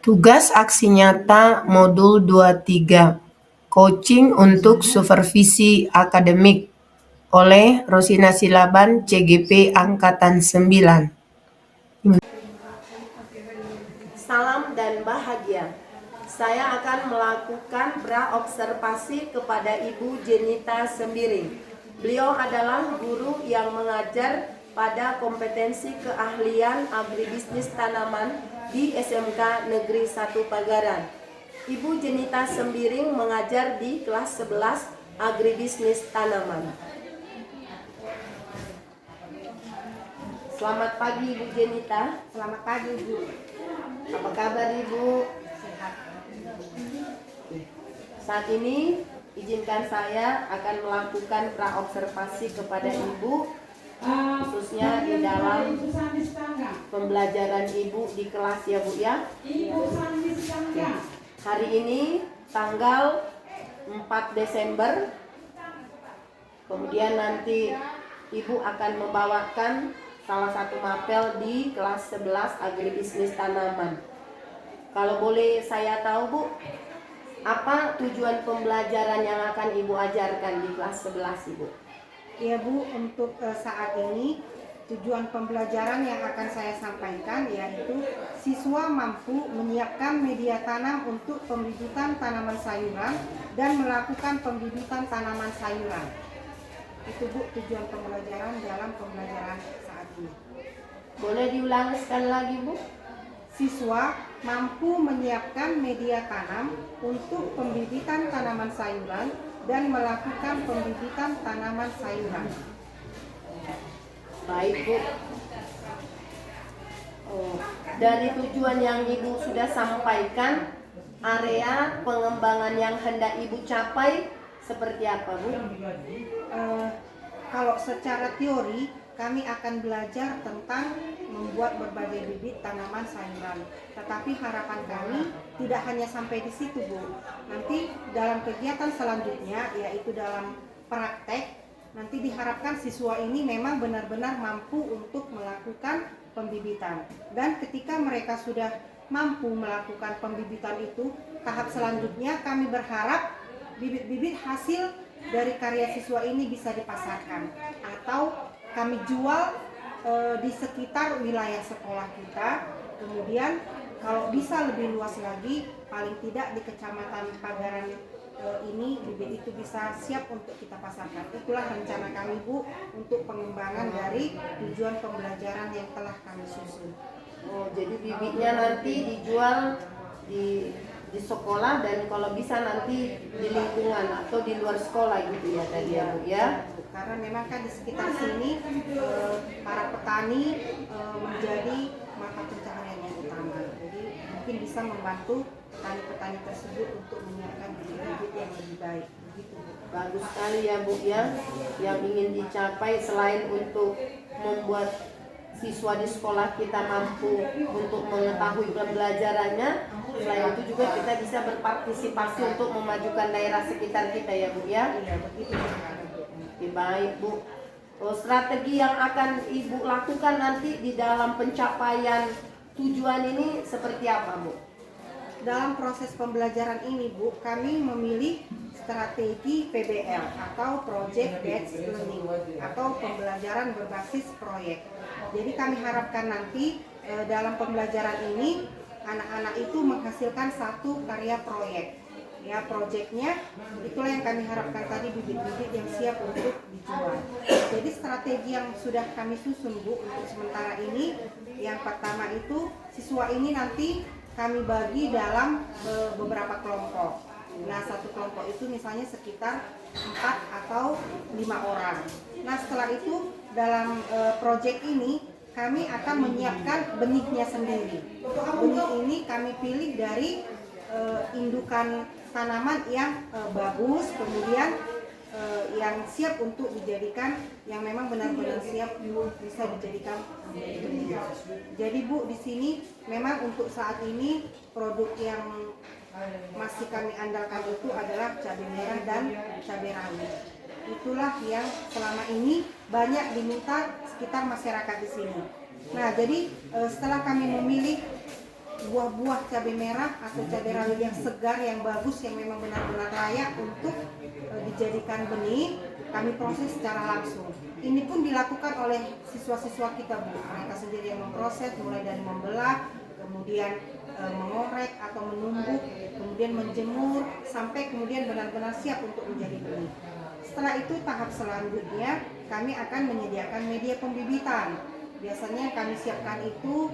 Tugas aksi nyata Modul 23, Coaching untuk Supervisi Akademik oleh Rosina Silaban, CGP Angkatan 9. Salam dan bahagia. Saya akan melakukan praobservasi kepada Ibu Jenita Sembiring. Beliau adalah guru yang mengajar pada kompetensi keahlian agribisnis tanaman di SMK Negeri 1 Pagaran. Ibu Jenita Sembiring mengajar di kelas 11 agribisnis tanaman. Selamat pagi Ibu Jenita. Selamat pagi Bu. Apa kabar Ibu? Sehat. Saat ini izinkan saya akan melakukan praobservasi kepada Ibu, khususnya di dalam pembelajaran Ibu di kelas ya Bu ya. Hari ini tanggal 4 Desember, kemudian nanti Ibu akan membawakan salah satu mapel di kelas 11 agribisnis tanaman. Kalau boleh saya tahu Bu, apa tujuan pembelajaran yang akan Ibu ajarkan di kelas 11 Ibu? Ya Bu, untuk saat ini tujuan pembelajaran yang akan saya sampaikan yaitu siswa mampu menyiapkan media tanam untuk pembibitan tanaman sayuran dan melakukan pembibitan tanaman sayuran. Itu Bu tujuan pembelajaran dalam pembelajaran saat ini. Boleh diulang sekali lagi Bu? Siswa mampu menyiapkan media tanam untuk pembibitan tanaman sayuran dan melakukan pembibitan tanaman sayuran. Baik Bu. Dari tujuan yang Ibu sudah sampaikan, area pengembangan yang hendak Ibu capai seperti apa Bu? Kalau secara teori kami akan belajar tentang membuat berbagai bibit tanaman sayuran. Tetapi harapan kami tidak hanya sampai di situ Bu. Nanti dalam kegiatan selanjutnya yaitu dalam praktek, nanti diharapkan siswa ini memang benar-benar mampu untuk melakukan pembibitan. Dan ketika mereka sudah mampu melakukan pembibitan itu, tahap selanjutnya kami berharap bibit-bibit hasil dari karya siswa ini bisa dipasarkan atau kami jual di sekitar wilayah sekolah kita. Kemudian kalau bisa lebih luas lagi, paling tidak di Kecamatan Pagaran ini bibit itu bisa siap untuk kita pasarkan. Itulah rencana kami Bu untuk pengembangan dari tujuan pembelajaran yang telah kami susun. Jadi bibitnya nanti dijual di sekolah dan kalau bisa nanti di lingkungan atau di luar sekolah gitu ya tadi ya Bu ya. Karena memang kan di sekitar sini para petani menjadi mata pencaharian yang utama. Jadi mungkin bisa membantu petani-petani tersebut untuk menyiapkan bibit-bibit yang lebih baik. Begitu Bu. Bagus sekali ya Bu ya. Yang ingin dicapai selain untuk membuat siswa di sekolah kita mampu untuk mengetahui pembelajarannya, selain itu juga kita bisa berpartisipasi untuk memajukan daerah sekitar kita ya Bu ya. Iya, begitu. Baik Bu. Strategi yang akan Ibu lakukan nanti di dalam pencapaian tujuan ini seperti apa Bu? Dalam proses pembelajaran ini Bu, kami memilih strategi PBL atau Project Based Learning atau pembelajaran berbasis proyek. Jadi kami harapkan nanti dalam pembelajaran ini anak-anak itu menghasilkan satu karya proyek. Ya, proyeknya itulah yang kami harapkan tadi, bibit-bibit yang siap untuk dijual. Jadi strategi yang sudah kami susun Bu untuk sementara ini, yang pertama itu siswa ini nanti kami bagi dalam beberapa kelompok. Nah, satu kelompok itu misalnya sekitar 4 atau 5 orang. Nah, setelah itu dalam proyek ini kami akan menyiapkan benihnya sendiri. Benih ini kami pilih dari indukan tanaman yang bagus, kemudian yang siap untuk dijadikan, yang memang benar-benar siap bisa dijadikan. Jadi Bu, di sini memang untuk saat ini produk yang masih kami andalkan itu adalah cabai merah dan cabai rawit. Itulah yang selama ini banyak diminta sekitar masyarakat di sini. Nah, jadi setelah kami memilih buah-buah cabai merah atau cabai rawit yang segar, yang bagus, yang memang benar-benar layak untuk dijadikan benih, kami proses secara langsung. Ini pun dilakukan oleh siswa-siswa kita, Bu. Mereka sendiri yang memproses, mulai dari membelah, kemudian mengorek atau menumbuk, kemudian menjemur, sampai kemudian benar-benar siap untuk menjadi benih. Setelah itu tahap selanjutnya kami akan menyediakan media pembibitan. Biasanya yang kami siapkan itu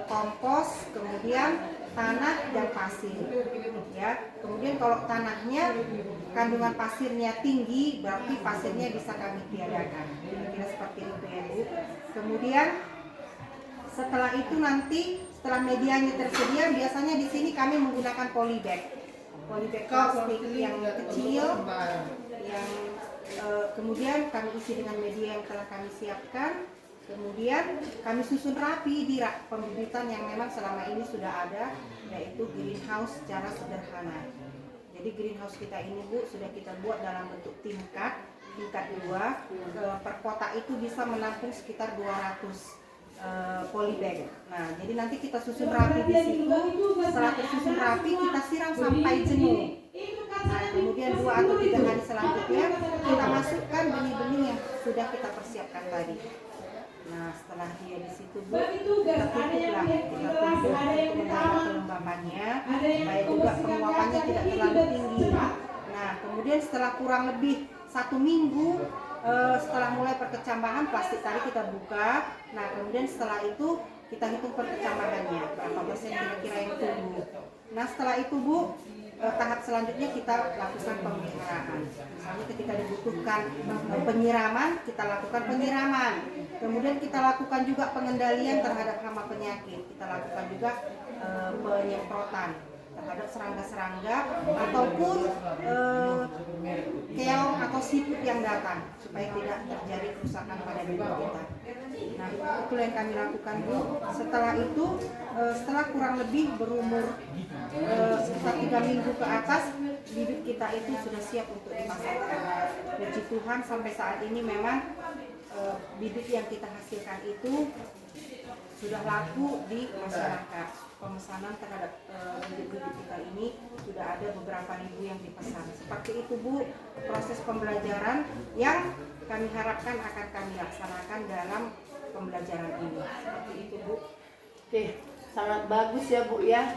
kompos, kemudian tanah dan pasir. Ya, kemudian kalau tanahnya kandungan pasirnya tinggi, berarti pasirnya bisa kami tiadakan. Kira-kira seperti itu ya, Bu. Kemudian setelah itu nanti setelah medianya tersedia, biasanya di sini kami menggunakan polybag plastik yang kecil, yang kemudian kami isi dengan media yang telah kami siapkan. Kemudian kami susun rapi di rak pembibitan yang memang selama ini sudah ada, yaitu greenhouse secara sederhana. Jadi greenhouse kita ini, Bu, sudah kita buat dalam bentuk tingkat 2. Per kotak itu bisa menampung sekitar 200 polybag. Nah, jadi nanti kita susun rapi di situ. Setelah tersusun rapi, kita siram sampai jenuh. Nah, kemudian 2 atau 3 hari selanjutnya kita masukkan benih-benih yang sudah kita persiapkan tadi. Nah, setelah dia di situ, Bu, kita tutuplah, kita tutup untuk menjaga kelembabannya, supaya juga penguapannya tidak terlalu tinggi. Nah, kemudian setelah kurang lebih 1 minggu setelah mulai perkecambahan, plastik tadi kita buka. Nah, kemudian setelah itu kita hitung perkecambahannya, berapa persen kira-kira yang tumbuh. Nah, setelah itu, Bu, tahap selanjutnya kita lakukan pemeliharaan. Misalnya ketika dibutuhkan penyiraman, kita lakukan penyiraman. Kemudian kita lakukan juga pengendalian terhadap hama penyakit. Kita lakukan juga penyemprotan terhadap serangga-serangga ataupun keong atau siput yang datang, supaya tidak terjadi kerusakan pada bibit kita. Nah, itu yang kami lakukan, Bu. Setelah itu, setelah kurang lebih berumur sekitar 3 minggu ke atas, bibit kita itu sudah siap untuk dipasarkan. Puji Tuhan, sampai saat ini memang bibit yang kita hasilkan itu sudah laku di masyarakat. Pemesanan terhadap bibit-bibit kita ini sudah ada beberapa ribu yang dipesan. Seperti itu, Bu, proses pembelajaran yang kami harapkan akan kami laksanakan dalam pembelajaran ini. Seperti itu, Bu. Oke, sangat bagus ya, Bu ya.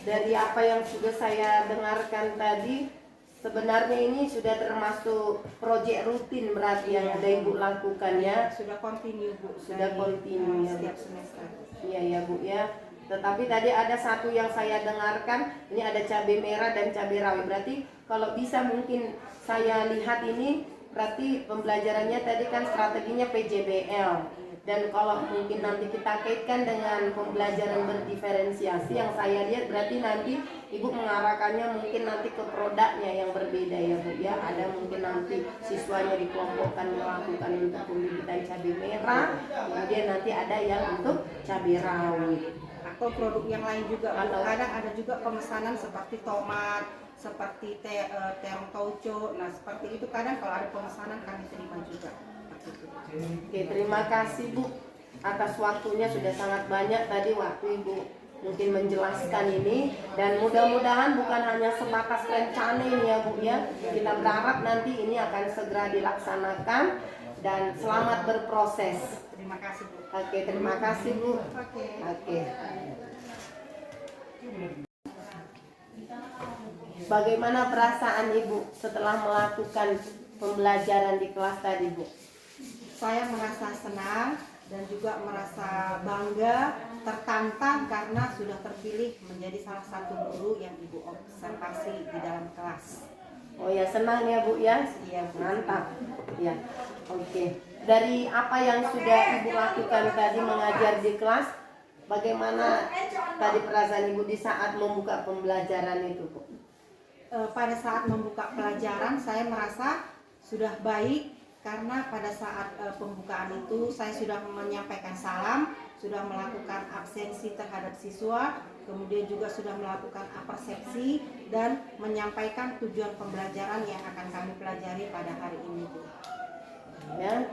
Dari apa yang sudah saya dengarkan tadi, sebenarnya ini sudah termasuk proyek rutin berarti yang sudah Ibu lakukan ya. Sudah continue, Bu. Sudah continue ya, setiap semester. Iya ya, Bu ya. Tetapi tadi ada satu yang saya dengarkan, ini ada cabai merah dan cabai rawit. Berarti kalau bisa mungkin saya lihat ini, berarti pembelajarannya tadi kan strateginya PJBL. Dan kalau mungkin nanti kita kaitkan dengan pembelajaran berdiferensiasi yang saya lihat, berarti nanti Ibu mengarahkannya mungkin nanti ke produknya yang berbeda ya, Bu ya. Ada mungkin nanti siswanya dikelompokkan melakukan untuk pembibitan cabai merah, kemudian nanti ada yang untuk cabai rawit atau produk yang lain juga. Kadang ada juga pemesanan seperti tomat, seperti terong tauco. Nah, seperti itu kadang kalau ada pemesanan kami terima juga. Oke, terima kasih, Bu, atas waktunya. Sudah sangat banyak tadi waktu Ibu mungkin menjelaskan ini, dan mudah-mudahan bukan hanya sebatas rencana ini ya, Bu ya. Kita berharap nanti ini akan segera dilaksanakan dan selamat berproses. Terima kasih, Bu. Oke, terima kasih, Bu. Oke. Bagaimana perasaan Ibu setelah melakukan pembelajaran di kelas tadi, Bu? Saya merasa senang dan juga merasa bangga, tertantang karena sudah terpilih menjadi salah satu guru yang Ibu observasi di dalam kelas. Oh ya, senang ya, Bu ya? Iya, Bu. Mantap. Ya. Oke. Dari apa yang sudah Ibu lakukan tadi mengajar di kelas, bagaimana tadi perasaan Ibu di saat membuka pembelajaran itu, Bu? Pada saat membuka pelajaran saya merasa sudah baik, karena pada saat pembukaan itu saya sudah menyampaikan salam, sudah melakukan absensi terhadap siswa, kemudian juga sudah melakukan apersepsi dan menyampaikan tujuan pembelajaran yang akan kami pelajari pada hari ini, Bu. Ya,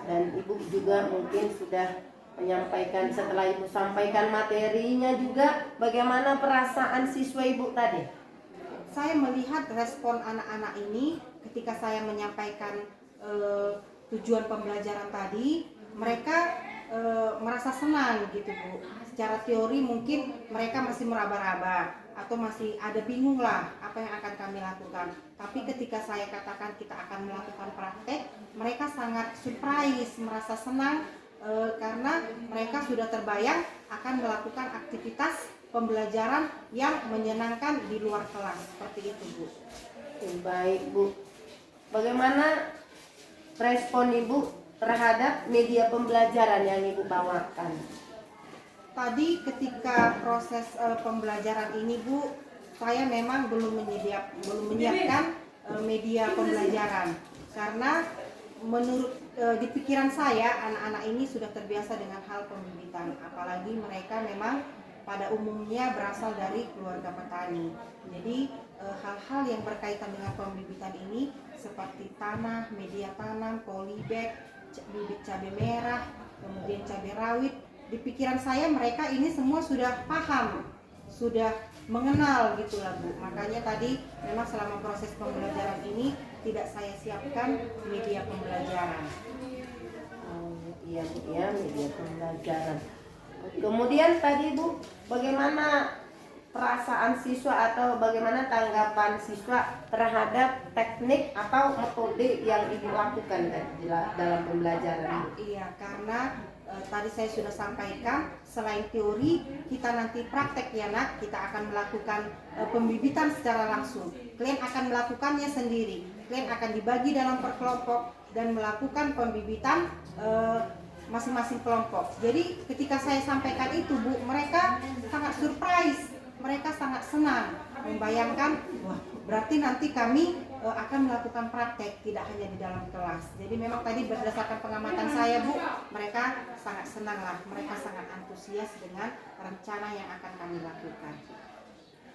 dan Ibu juga mungkin sudah menyampaikan, setelah Ibu sampaikan materinya juga, bagaimana perasaan siswa Ibu tadi? Saya melihat respon anak-anak ini ketika saya menyampaikan tujuan pembelajaran tadi, mereka merasa senang gitu Bu. Secara teori mungkin mereka masih meraba-raba atau masih ada bingung lah apa yang akan kami lakukan. Tapi ketika saya katakan kita akan melakukan praktek, mereka sangat surprise, merasa senang karena mereka sudah terbayang akan melakukan aktivitas pembelajaran yang menyenangkan di luar kelas. Seperti itu Bu. Baik Bu, bagaimana respon Ibu terhadap media pembelajaran yang Ibu bawakan? Tadi ketika proses pembelajaran ini Bu, saya memang belum menyiapkan media pembelajaran karena menurut di pikiran saya anak-anak ini sudah terbiasa dengan hal pembibitan, apalagi mereka memang pada umumnya berasal dari keluarga petani. Jadi hal-hal yang berkaitan dengan pembibitan ini seperti tanah, media tanam, polybag, bibit cabai merah, kemudian cabai rawit, di pikiran saya mereka ini semua sudah paham, sudah mengenal gitulah Bu. Makanya tadi memang selama proses pembelajaran ini tidak saya siapkan media pembelajaran. Iya Bu ya, media pembelajaran. Kemudian tadi Bu, bagaimana perasaan siswa atau bagaimana tanggapan siswa terhadap teknik atau metode yang Ibu lakukan dalam pembelajaran? Iya, karena tadi saya sudah sampaikan selain teori kita nanti praktek ya Nak, kita akan melakukan pembibitan secara langsung. Kalian akan melakukannya sendiri, kalian akan dibagi dalam perkelompok dan melakukan pembibitan masing-masing kelompok. Jadi ketika saya sampaikan itu Bu, mereka sangat surprise, mereka sangat senang membayangkan, wah berarti nanti kami akan melakukan praktek tidak hanya di dalam kelas. Jadi memang tadi berdasarkan pengamatan saya Bu, mereka sangat senang lah, mereka sangat antusias dengan rencana yang akan kami lakukan.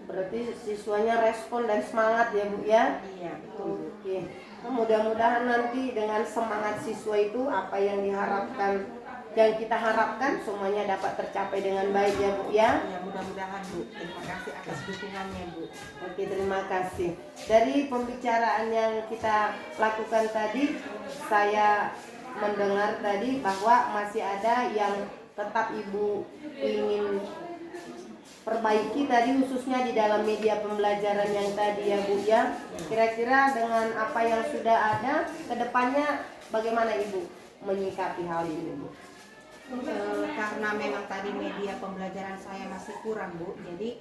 Berarti siswanya respon dan semangat ya Bu ya? Iya betul. Oke. Mudah-mudahan nanti dengan semangat siswa itu apa yang diharapkan, yang kita harapkan semuanya dapat tercapai dengan baik ya Bu ya? Ya mudah-mudahan Bu. Terima kasih atas dukungannya Bu. Oke, terima kasih. Dari pembicaraan yang kita lakukan tadi, saya mendengar tadi bahwa masih ada yang tetap Ibu ingin perbaiki tadi, khususnya di dalam media pembelajaran yang tadi ya Bu ya. Kira-kira dengan apa yang sudah ada, kedepannya bagaimana Ibu menyikapi hal ini Bu? Karena memang tadi media pembelajaran saya masih kurang Bu, jadi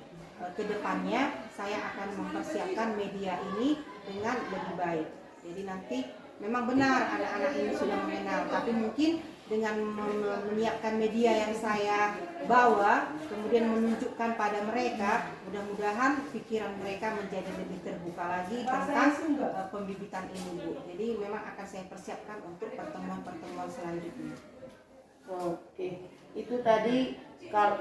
kedepannya saya akan mempersiapkan media ini dengan lebih baik. Jadi nanti memang benar anak-anak ini sudah mengenal, tapi mungkin dengan menyiapkan media yang saya bawa, kemudian menunjukkan pada mereka, mudah-mudahan pikiran mereka menjadi lebih terbuka lagi tentang pembibitan ini Bu. Jadi memang akan saya persiapkan untuk pertemuan-pertemuan selanjutnya. Oke, itu tadi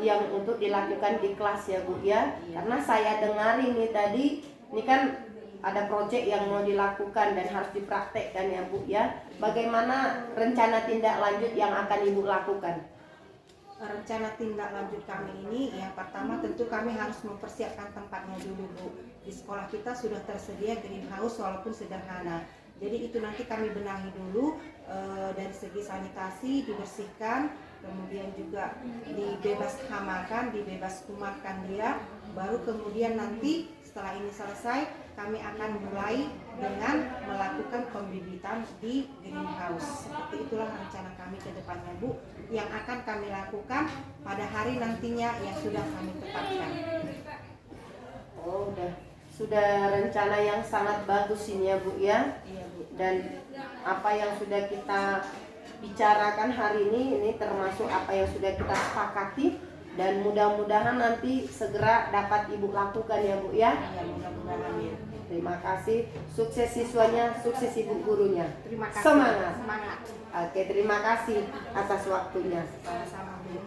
yang untuk dilakukan di kelas ya Bu ya. Karena saya dengar ini tadi, ini kan ada proyek yang mau dilakukan dan harus dipraktekkan ya Bu ya. Bagaimana rencana tindak lanjut yang akan Ibu lakukan? Rencana tindak lanjut kami ini yang pertama tentu kami harus mempersiapkan tempatnya dulu Bu. Di sekolah kita sudah tersedia greenhouse walaupun sederhana. Jadi itu nanti kami benahi dulu dari segi sanitasi, dibersihkan, kemudian juga dibebas hamakan, dibebas kumarkan dia. Baru kemudian nanti setelah ini selesai, kami akan mulai dengan melakukan pembibitan di greenhouse. Seperti itulah rencana kami ke depannya Bu, yang akan kami lakukan pada hari nantinya yang sudah kami tetapkan. Oh, sudah rencana yang sangat bagus ini ya Bu ya. Iya Bu. Dan apa yang sudah kita bicarakan hari ini termasuk apa yang sudah kita sepakati, dan mudah-mudahan nanti segera dapat Ibu lakukan ya Bu ya. Iya mudah-mudahan ya. Terima kasih, sukses siswanya, sukses Ibu gurunya. Terima kasih. Semangat. Semangat. Oke, terima kasih atas waktunya. Sama-sama Bu.